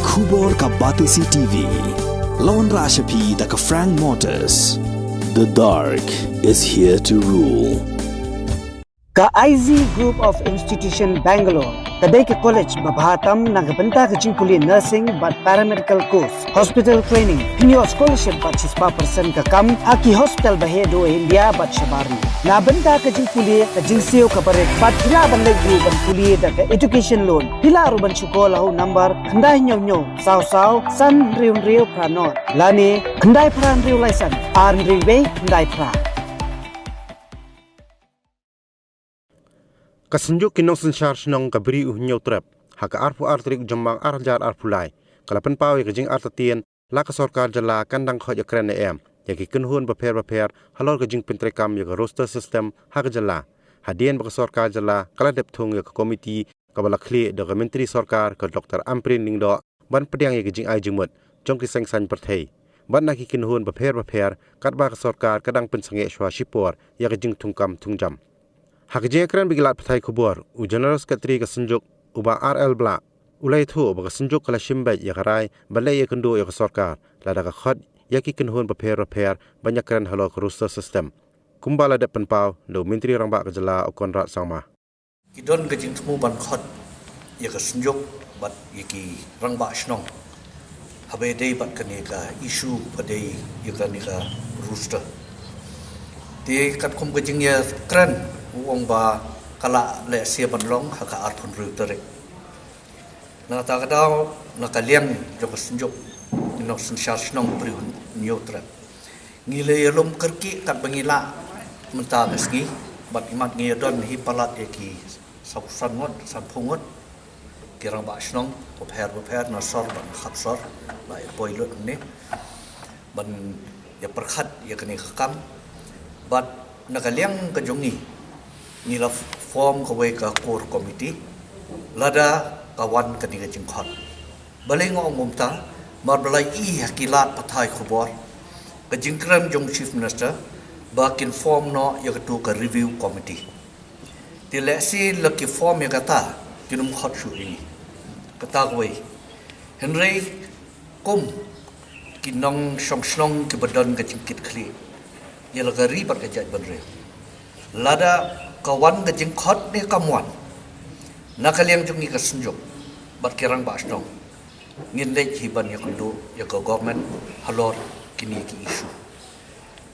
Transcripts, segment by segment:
Khubor ka Batisi TV. Lawan Rashapi da ka Frank Motors. The dark is here to rule. Ka IZ Group of Institution Bangalore, kadai ke college babahatam nagabanta ka jingkuli nursing but paramedical course, hospital training, pinyo scholarship but 6% ka kam, aki hospital bahedo India but shabarni. Nabanta ka jingkuli ka jinsiyo ka barek, but pila banleg ban kuli da ka education loan, pila aruban syukola ho number, kandai nyo, saw, san riu pranot, lani, kandai pran riu laisan, arn riwe, kandai pra. Kasenjuk kinong sensyar senong kabri uhnyo trap haka arpu artrik jambang arjar arpulai kalapan pawi kajing artatien la ka sorkar jala kandang khoj akren em yaki kenhun baper halor kajing pentrekam yaka roster system haka jala hadien baka sorkar jala kala depthung yaka komiti kabala khli daga menteri sorkar ka Dr. Amprin Ningdo ban pediang yaki jing ai jingmut jong ki sengsan perthei ban naki kenhun baper katba ka sorkar kadang pensange shwa shipor yaka jing tungkam tungjam Hakje kran bigilat pathai khubor u general secretary ka senjuk uba RL bla ulai thu ba ka senjuk kala shimbai ya karai balai ya kendo ya sarkar lada ka khot ya ki kenhun ba pher banyak kran halo roster system kumbala de penpau do menteri rangba ka jala konrat sangma kidon gajing temu ban khot ya ka senjuk bat yaki rangba shnong habe dei bat kane ka issue padai ya ka ni ka roster te kat kum gajing ya kran uang ba kala le sia banlong haka arpun rutere na ta kadau na kaliang jok senjuk no sensyar snong prihun nyotra ngile yelum kerki kat bangila menta meski bat imat ngi don hi palat eki sausan ngot san pungot kirang ba snong pher na sor ban khapsor lai poilot ne ban ya perkhat ya kene khakam bat na kaliang kajongi nila form kawai ka core committee lada kawan kaniga jingkhot balai ngong mumta marbalai I hakilat pathai khubor ka jingkram jong chief minister bakin form no yakatu ka review committee tilasi laki form yakata kinum khot shu ini kata kawai henry kum kinong song ke badan ka jingkit khli yalagari par ka jaj banre lada kawan gajing khot ni kamuan nakaliang jungi ka senjuk bat kirang ba snong ngin le hiban ya kundu ya ka government halor kini ki issue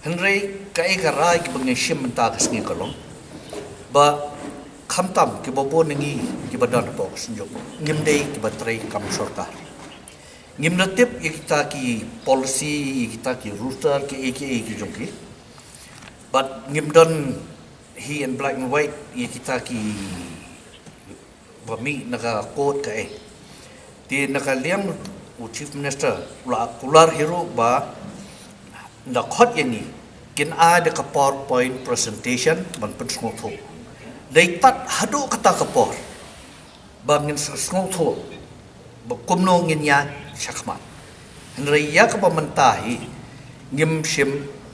henry kai ka rai ki bangi shim menta ka sngi kolong ba khamtam ki bobo ningi ki badan po senjuk ngim dei ki batrai kam sarkar ngim natip ya kita ki policy kita ki router ki jungi but ngim don he in black and white ye kita ki bami naga code ka ti naga liam u chief minister la kular hero ba na khot yani kin a de ka PowerPoint presentation ban pen sngo dei tat hadu kata ka por ba ngin sngo tho ba kumno ngin ya shakma henry ya ka pamantahi ngim shim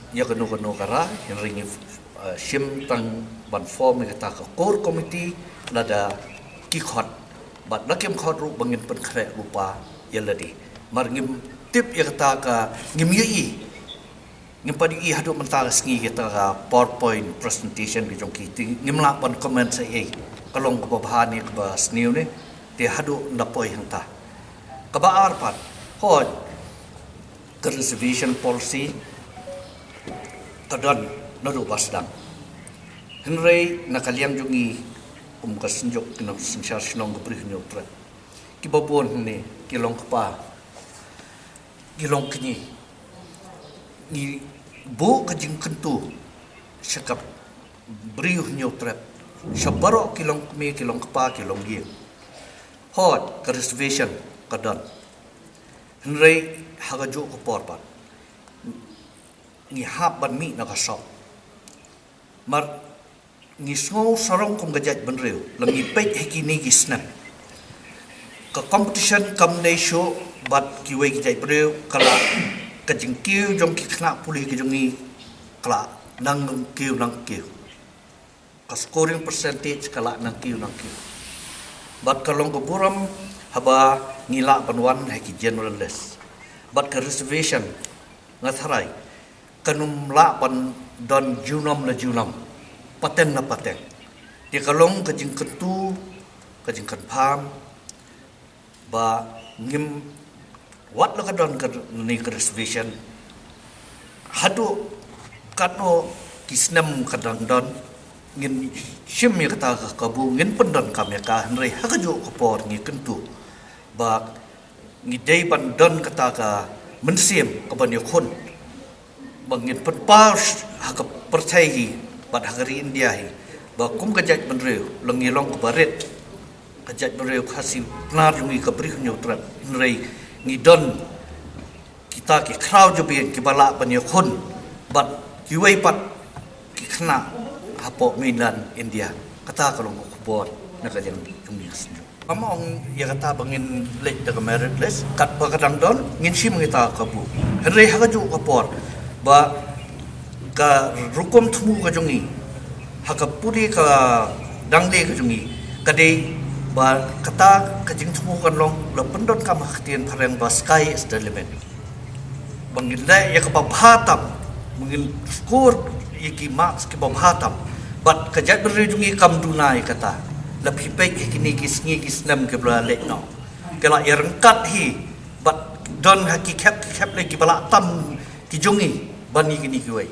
ya kanu kara henry shim tang ban form kata ka core committee lada ki khot bat nakem khot ru bangin pen khre rupa yaladi mar ngim tip ya kata ka ngim yi ngim padi I hadu mentara sngi kita ka PowerPoint presentation ki jong ki ngim la ban comment sa kalong ka bahani ka ba sniu ne te hadu ndapoi hangta ka ba arpat hot conservation policy kadon nadu basdang henry nakaliang jungi kasenjuk kina sensyar sinong keprih nyotra ki babon ne kilong kapa kilong kini ni bu kajing kentu syakap briuh nyotra syabaro kilong kemi kilong kapa kilong gi hot ka reservation kadon henry hagajo ko porpat ni hab ban mi na kasop mar ni sngo sarong kum gajat banreu langi pek hekini gisnan ka competition kam nei show bat kiwe gajat breu kala ka jingkiu jong ki khna puli ki jongi kala nang kiu ka scoring percentage kala nang kiu bat kalong ko buram haba ngila panwan hai ki generalist bat ke reservation ngatharai kanum la pan don junam la junam paten na paten di kalong ke jing ketu ke jing kan pam ba ngim wat la ka don ke ni ke reservation hadu kano kisnam kadang don ngin shim mi kata ka bu ngin pendon kam ya ka hnrei hakaju ko por ngi kentu ba ngi dei ban don kata ka mensiem ka ban yakun bangin pen pa hak percaya hi bat hari India hi ba kum ka jaj benreu lengi long ka baret ka jaj benreu khasi nar ngi ka bri nyu trat hnrei ngi don kita ki krau jo bien ki bala ban yakun bat ki wei pat ki khna hapo mainland India kata kalau ko bor nak jang kumis among ya kata bangin lek de merit list kat pa kadang don ngin sim ngita kabu re ha ju ko por ba ka rukum thumu ka jongi ha ka puri ka dangle ka jongi kade ba kata ka jing thumu kan long la pendon kam haktian phareng ba sky is the limit bangin la ya ka pa bhatam mungkin skor iki marks ke ba bhatam bat kajat berjungi kam dunai kata lebih baik kini kisngi kisnam ke belale no kala irengkat hi bat don haki kap lagi bala tam kijungi bani kini kuai